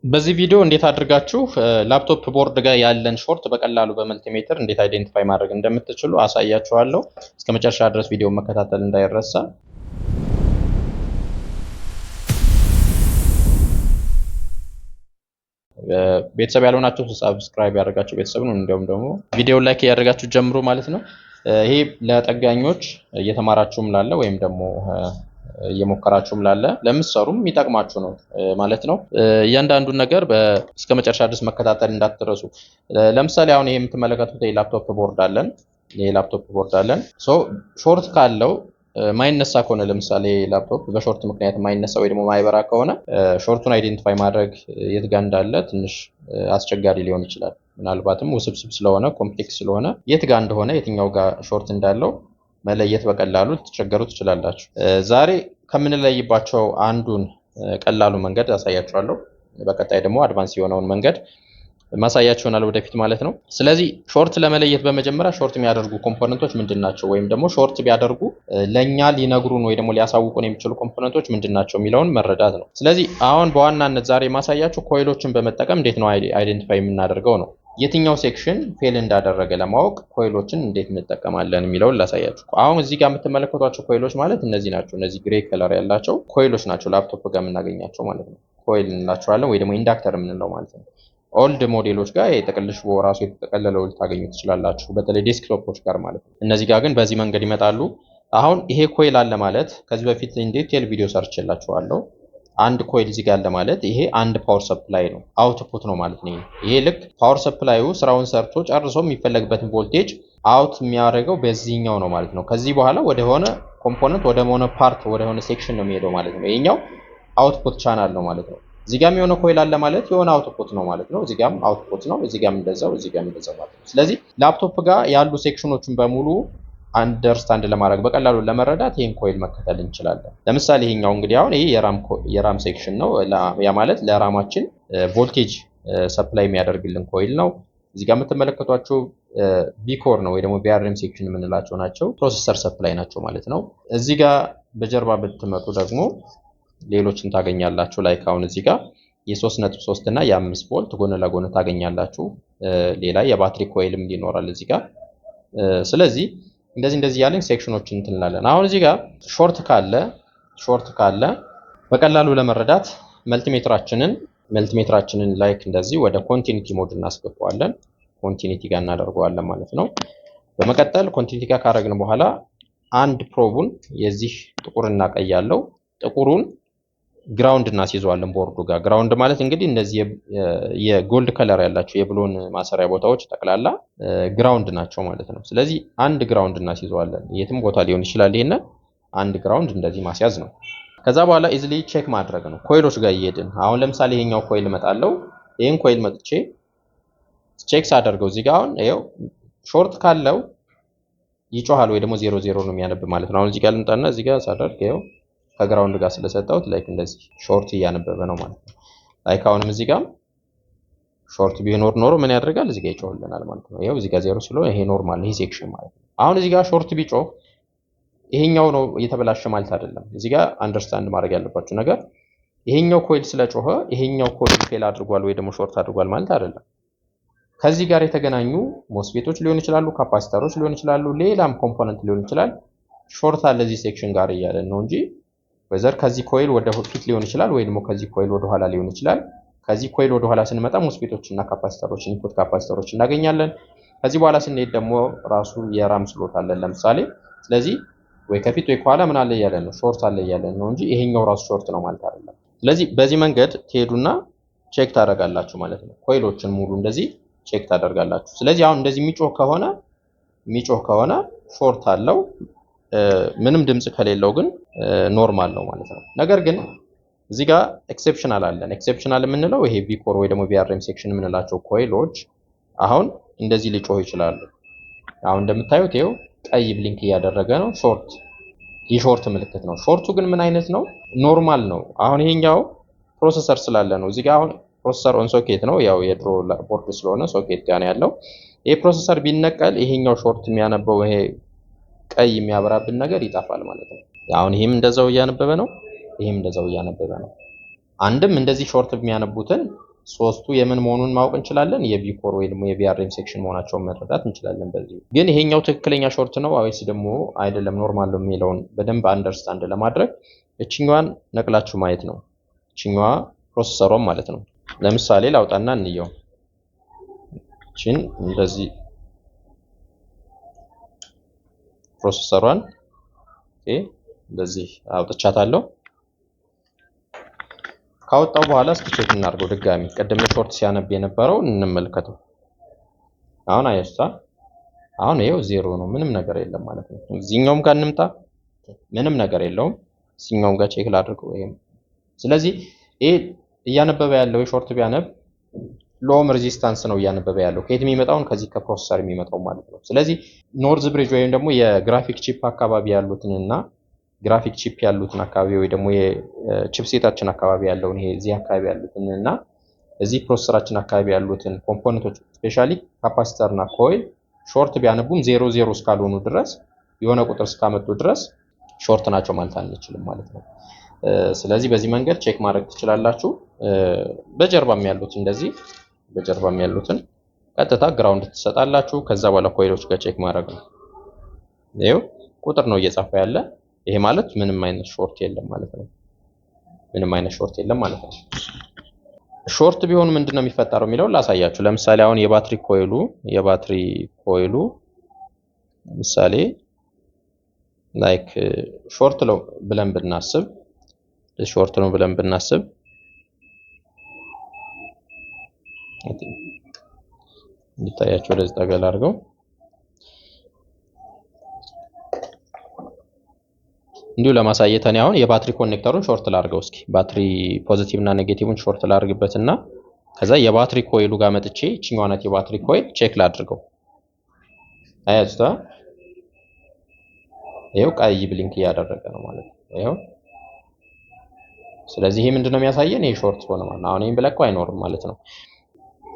በዚህ ቪዲዮ እንዴት አድርጋችሁ ላፕቶፕ ቦርድ ጋር ያለን ሾርት በቀላሉ በመልቲሜትር እንዴት አይደንቲፋይ ማድረግ እንደምትችሉ አሳያችኋለሁ። እስከመጨረሻ ድረስ ቪዲዮ መከታተል እንዳይረሳ። ቤተሰብ ያልሆናችሁ ሰብስክራይብ ያደርጋችሁ ቤተሰብ ነው። እንደውም ደግሞ ቪዲዮ ላይክ ያደርጋችሁ ጀምሩ ማለት ነው። ይሄ ለጠጋኞች እየተማራችሁም ላለ ወይም ደግሞ እየሞከራችሁም ላለ ለምትሰሩም የሚጠቅማችሁ ነው ማለት ነው። እያንዳንዱን ነገር እስከመጨረሻ ድረስ መከታተል እንዳትረሱ። ለምሳሌ አሁን ይሄ የምትመለከቱት የላፕቶፕ ቦርድ አለን። ሾርት ካለው ማይነሳ ከሆነ ለምሳሌ ላፕቶፕ በሾርት ምክንያት ማይነሳ ወይ ደግሞ ማይበራ ከሆነ ሾርቱን አይደንቲፋይ ማድረግ የት ጋር እንዳለ ትንሽ አስቸጋሪ ሊሆን ይችላል። ምናልባትም ውስብስብ ስለሆነ ኮምፕሌክስ ስለሆነ የት ጋር እንደሆነ የትኛው ጋር ሾርት እንዳለው መለየት በቀላሉ ልትቸገሩ ትችላላችሁ። ዛሬ ከምንለይባቸው አንዱን ቀላሉ መንገድ አሳያችኋለሁ። በቀጣይ ደግሞ አድቫንስ የሆነውን መንገድ ማሳያችሁ ይሆናል ወደፊት ማለት ነው። ስለዚህ ሾርት ለመለየት በመጀመሪያ ሾርት የሚያደርጉ ኮምፖነንቶች ምንድናቸው ወይም ደግሞ ሾርት ቢያደርጉ ለኛ ሊነግሩን ወይ ደግሞ ሊያሳውቁን የሚችሉ ኮምፖነንቶች ምንድናቸው የሚለውን መረዳት ነው። ስለዚህ አሁን በዋናነት ዛሬ ማሳያችሁ ኮይሎችን በመጠቀም እንዴት ነው አይደንቲፋይ የምናደርገው ነው። የትኛው ሴክሽን ፌል እንዳደረገ ለማወቅ ኮይሎችን እንዴት እንጠቀማለን የሚለውን ላሳያችሁ። አሁን እዚህ ጋር የምትመለከቷቸው ኮይሎች ማለት እነዚህ ናቸው። እነዚህ ግሬ ከለር ያላቸው ኮይሎች ናቸው፣ ላፕቶፕ ጋር የምናገኛቸው ማለት ነው። ኮይል እንላቸዋለን ወይ ደግሞ ኢንዳክተር የምንለው ማለት ነው። ኦልድ ሞዴሎች ጋር የጥቅል ሽቦ ራሱ የተጠቀለለው ልታገኙ ትችላላችሁ፣ በተለይ ዴስክቶፖች ጋር ማለት ነው። እነዚህ ጋር ግን በዚህ መንገድ ይመጣሉ። አሁን ይሄ ኮይል አለ ማለት ከዚህ በፊት ዲቴል ቪዲዮ ሰርችላችኋለሁ። አንድ ኮይል እዚህ ጋር አለ ማለት ይሄ አንድ ፓወር ሰፕላይ ነው፣ አውትፑት ነው ማለት ነው። ይሄ ልክ ፓወር ሰፕላዩ ስራውን ሰርቶ ጨርሶ የሚፈለግበትን ቮልቴጅ አውት የሚያደርገው በዚህኛው ነው ማለት ነው። ከዚህ በኋላ ወደ ሆነ ኮምፖነንት ወደ ሆነ ፓርት ወደ ሆነ ሴክሽን ነው የሚሄደው ማለት ነው። ይሄኛው አውትፑት ቻናል ነው ማለት ነው። እዚህ ጋርም የሆነ ኮይል አለ ማለት የሆነ አውትፑት ነው ማለት ነው። እዚህ ጋርም አውትፑት ነው፣ እዚህ ጋርም እንደዛው፣ እዚህ ጋርም እንደዛው ማለት ነው። ስለዚህ ላፕቶፕ ጋር ያሉ ሴክሽኖችን በሙሉ አንደርስታንድ ለማድረግ በቀላሉ ለመረዳት ይሄን ኮይል መከተል እንችላለን። ለምሳሌ ይሄኛው እንግዲህ አሁን ይሄ የራም ሴክሽን ነው። ያ ማለት ለራማችን ቮልቴጅ ሰፕላይ የሚያደርግልን ኮይል ነው። እዚህ ጋር የምትመለከቷቸው ቪኮር ነው ወይ ደግሞ ቪአርኤም ሴክሽን የምንላቸው ናቸው። ፕሮሰሰር ሰፕላይ ናቸው ማለት ነው። እዚህ ጋር በጀርባ ብትመጡ ደግሞ ሌሎችን ታገኛላችሁ። ላይክ አሁን እዚህ ጋር የ3.3 እና የ5 ቮልት ጎን ለጎን ታገኛላችሁ። ሌላ የባትሪ ኮይልም ይኖራል እዚህ ጋር። ስለዚህ እንደዚህ ያለን ሴክሽኖችን እንትላለን። አሁን እዚህ ጋር ሾርት ካለ በቀላሉ ለመረዳት መልቲሜትራችንን ላይክ እንደዚህ ወደ ኮንቲኒቲ ሞድ እናስገባዋለን። ኮንቲኒቲ ጋር እናደርገዋለን ማለት ነው። በመቀጠል ኮንቲኒቲ ጋር ካደረግን በኋላ አንድ ፕሮቡን የዚህ ጥቁርና ቀይ ያለው ጥቁሩን ግራውንድ እናስይዘዋለን ቦርዱ ጋር። ግራውንድ ማለት እንግዲህ እነዚህ የጎልድ ከለር ያላቸው የብሎን ማሰሪያ ቦታዎች ጠቅላላ ግራውንድ ናቸው ማለት ነው። ስለዚህ አንድ ግራውንድ እናስይዘዋለን። የትም ቦታ ሊሆን ይችላል። ይሄን አንድ ግራውንድ እንደዚህ ማስያዝ ነው። ከዛ በኋላ ኢዝሊ ቼክ ማድረግ ነው። ኮይሎች ጋር እየሄድን አሁን ለምሳሌ ይሄኛው ኮይል መጣለው። ይሄን ኮይል መጥቼ ቼክ ሳደርገው እዚህ ጋር አሁን ይሄው ሾርት ካለው ይጮሃል ወይ ደግሞ 00 ነው የሚያነብ ማለት ነው። አሁን እዚህ ጋር ልምጣና እዚህ ጋር ሳደርግ ይሄው ከግራውንድ ጋር ስለሰጣሁት ላይክ እንደዚህ ሾርት እያነበበ ነው ማለት ነው። ላይክ አሁንም እዚህ ጋር ሾርት ቢኖር ኖሮ ምን ያደርጋል? እዚህ ጋር ይጮህልናል ማለት ነው። ይሄው እዚህ ጋር 0 ስለሆነ ይሄ ኖርማል ይሄ ሴክሽን ማለት ነው። አሁን እዚህ ጋር ሾርት ቢጮህ ይሄኛው ነው እየተበላሸ ማለት አይደለም። እዚህ ጋር አንደርስታንድ ማድረግ ያለባችሁ ነገር ይሄኛው ኮይል ስለጮኸ ይሄኛው ኮይል ፌል አድርጓል ወይ ደግሞ ሾርት አድርጓል ማለት አይደለም። ከዚህ ጋር የተገናኙ ሞስፌቶች ሊሆን ይችላሉ፣ ካፓሲተሮች ሊሆን ይችላሉ፣ ሌላም ኮምፖነንት ሊሆን ይችላል። ሾርት አለ እዚህ ሴክሽን ጋር እያለን ነው እንጂ ወዘር ከዚህ ኮይል ወደ ፊት ሊሆን ይችላል ወይ ደግሞ ከዚህ ኮይል ወደ ኋላ ሊሆን ይችላል። ከዚህ ኮይል ወደ ኋላ ስንመጣ ሞስፌቶች እና ካፓሲተሮች ኢንፑት ካፓሲተሮች እናገኛለን። ከዚህ በኋላ ስንሄድ ደግሞ ራሱ የራም ስሎት አለን ለምሳሌ። ስለዚህ ወይ ከፊት ወይ ከኋላ ምን አለ እያለን ነው ሾርት አለ እያለን ነው እንጂ ይሄኛው ራሱ ሾርት ነው ማለት አይደለም። ስለዚህ በዚህ መንገድ ትሄዱና ቼክ ታደርጋላችሁ ማለት ነው። ኮይሎችን ሙሉ እንደዚህ ቼክ ታደርጋላችሁ። ስለዚህ አሁን እንደዚህ የሚጮህ ከሆነ ሾርት አለው። ምንም ድምጽ ከሌለው ግን ኖርማል ነው ማለት ነው። ነገር ግን እዚህ ጋር ኤክሴፕሽናል አለን። ኤክሴፕሽናል የምንለው ይሄ ቪኮር ወይ ደግሞ ቪአርኤም ሴክሽን የምንላቸው ኮይሎች አሁን እንደዚህ ሊጮህ ይችላሉ። አሁን እንደምታዩት ይሄው ቀይ ብሊንክ እያደረገ ነው። የሾርት ምልክት ነው። ሾርቱ ግን ምን አይነት ነው? ኖርማል ነው። አሁን ይሄኛው ፕሮሰሰር ስላለ ነው። እዚህ ጋር አሁን ፕሮሰሰር ኦን ሶኬት ነው። ያው የድሮ ቦርድ ስለሆነ ሶኬት ጋር ነው ያለው። ይሄ ፕሮሰሰር ቢነቀል ይሄኛው ሾርት የሚያነበው ይሄ ቀይ የሚያበራብን ነገር ይጣፋል ማለት ነው። አሁን ይሄም እንደዛው እያነበበ ነው፣ ይሄም እንደዛው እያነበበ ነው። አንድም እንደዚህ ሾርት የሚያነቡትን ሶስቱ የምን መሆኑን ማወቅ እንችላለን። የቪ ኮር ወይ ደግሞ የቪአርኤም ሴክሽን መሆናቸውን መረዳት እንችላለን። በዚህ ግን ይሄኛው ትክክለኛ ሾርት ነው ወይስ ደግሞ አይደለም ኖርማል ነው የሚለውን በደንብ አንደርስታንድ ለማድረግ እችኛዋን ነቅላችሁ ማየት ነው። እችኛዋ ፕሮሰሰሯን ማለት ነው። ለምሳሌ ላውጣና እንየው። እቺን እንደዚህ ፕሮሰሰሯን እንደዚህ አውጥቻታለሁ። ካወጣው በኋላ እስኪ ቼክ እናድርገው ድጋሚ። ቀደም ሾርት ሲያነብ የነበረው እንመልከተው። አሁን አያችሁታ? አሁን ይሄው ዜሮ ነው፣ ምንም ነገር የለም ማለት ነው። እዚህኛውም ጋር እንምጣ፣ ምንም ነገር የለውም። እዚህኛውም ጋር ቼክ ላድርገው። ይሄም ስለዚህ ይሄ እያነበበ ያለው የሾርት ቢያነብ ሎም ሬዚስታንስ ነው እያነበበ ያለው። ከየት የሚመጣውን ከዚህ ከፕሮሰሰር የሚመጣው ማለት ነው። ስለዚህ ኖርዝ ብሪጅ ወይም ደግሞ የግራፊክ ቺፕ አካባቢ ያሉትንና ግራፊክ ቺፕ ያሉትን አካባቢ ወይ ደግሞ የቺፕሴታችን አካባቢ ያለውን ይሄ እዚህ አካባቢ ያሉትን እና እዚህ ፕሮሰሰራችን አካባቢ ያሉትን ኮምፖነንቶች ስፔሻሊ ካፓሲተር እና ኮይል ሾርት ቢያነቡም 00 እስካልሆኑ ድረስ የሆነ ቁጥር እስካመጡ ድረስ ሾርት ናቸው ማለት አንችልም ማለት ነው። ስለዚህ በዚህ መንገድ ቼክ ማድረግ ትችላላችሁ። በጀርባም ያሉት እንደዚህ በጀርባም ያሉትን ቀጥታ ግራውንድ ትሰጣላችሁ። ከዛ በኋላ ኮይሎች ጋር ቼክ ማድረግ ነው። ይሄው ቁጥር ነው እየጻፈ ያለ። ይሄ ማለት ምንም አይነት ሾርት የለም ማለት ነው። ምንም አይነት ሾርት የለም ማለት ነው። ሾርት ቢሆን ምንድነው የሚፈጠረው የሚለው ላሳያችሁ። ለምሳሌ አሁን የባትሪ ኮይሉ ምሳሌ ላይክ ሾርት ነው ብለን ብናስብ እንዲታያችሁ ወደዚህ ጠገል አድርገው እንዲሁ ለማሳየት እኔ አሁን የባትሪ ኮኔክተሩን ሾርት ላድርገው። እስኪ ባትሪ ፖዚቲቭ እና ኔጌቲቭን ሾርት ላድርግበትና ከዛ የባትሪ ኮይሉ ጋር መጥቼ እቺኛዋ ናት የባትሪ ኮይል ቼክ ላድርገው። አያችሁታ? ይሄው ቀይ ብሊንክ እያደረገ ነው ማለት ነው። ይሄው ስለዚህ ይሄ ምንድነው የሚያሳየን? ይሄ ሾርት ሆነ ማለት ነው። አሁን ይሄን ብለቀው አይኖርም ማለት ነው።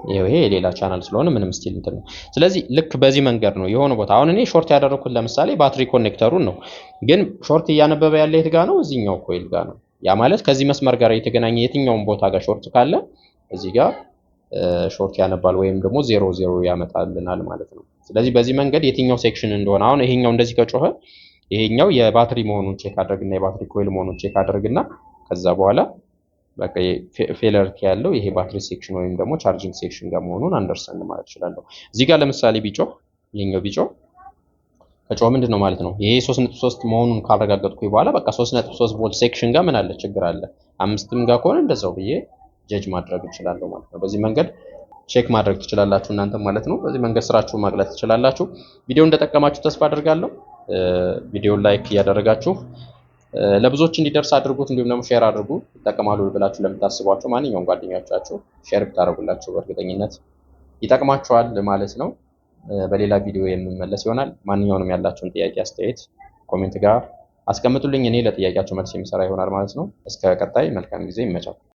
ይሄ የሌላ ቻናል ስለሆነ ምንም ስቲል እንትን ነው። ስለዚህ ልክ በዚህ መንገድ ነው የሆነ ቦታ አሁን እኔ ሾርት ያደረኩት ለምሳሌ ባትሪ ኮኔክተሩን ነው። ግን ሾርት እያነበበ ያለ የት ጋር ነው? እዚህኛው ኮይል ጋር ነው። ያ ማለት ከዚህ መስመር ጋር የተገናኘ የትኛውም ቦታ ጋር ሾርት ካለ እዚህ ጋር ሾርት ያነባል ወይም ደግሞ 00 ያመጣልናል ማለት ነው። ስለዚህ በዚህ መንገድ የትኛው ሴክሽን እንደሆነ አሁን ይሄኛው እንደዚህ ከጮኸ ይሄኛው የባትሪ መሆኑን ቼክ አድርግና የባትሪ ኮይል መሆኑን ቼክ አድርግና ከዛ በኋላ በቃ ፌለሪቲ ያለው ይሄ ባትሪ ሴክሽን ወይም ደግሞ ቻርጂንግ ሴክሽን ጋር መሆኑን አንደርስታንድ ማለት እችላለሁ። እዚህ ጋር ለምሳሌ ቢጮህ ይሄኛው ቢጮህ ከጮህ ምንድነው ማለት ነው? ይሄ 3.3 መሆኑን ካረጋገጥኩኝ በኋላ በቃ 3.3 ቮልት ሴክሽን ጋር ምን አለ ችግር አለ። አምስትም ጋር ከሆነ እንደዛው ብዬ ጀጅ ማድረግ እችላለሁ ማለት ነው። በዚህ መንገድ ቼክ ማድረግ ትችላላችሁ እናንተ ማለት ነው። በዚህ መንገድ ስራችሁን ማቅለጥ ትችላላችሁ። ቪዲዮ እንደጠቀማችሁ ተስፋ አደርጋለሁ። ቪዲዮን ላይክ እያደረጋችሁ ለብዙዎች እንዲደርስ አድርጉት። እንዲሁም ደግሞ ሼር አድርጉ። ይጠቀማሉ ብላችሁ ለምታስቧቸው ማንኛውም ጓደኞቻችሁ ሼር ብታደርጉላችሁ በእርግጠኝነት ይጠቅማችኋል ማለት ነው። በሌላ ቪዲዮ የምመለስ ይሆናል። ማንኛውንም ያላችሁን ጥያቄ አስተያየት ኮሜንት ጋር አስቀምጡልኝ። እኔ ለጥያቄያችሁ መልስ የሚሰራ ይሆናል ማለት ነው። እስከ ቀጣይ መልካም ጊዜ ይመቻል።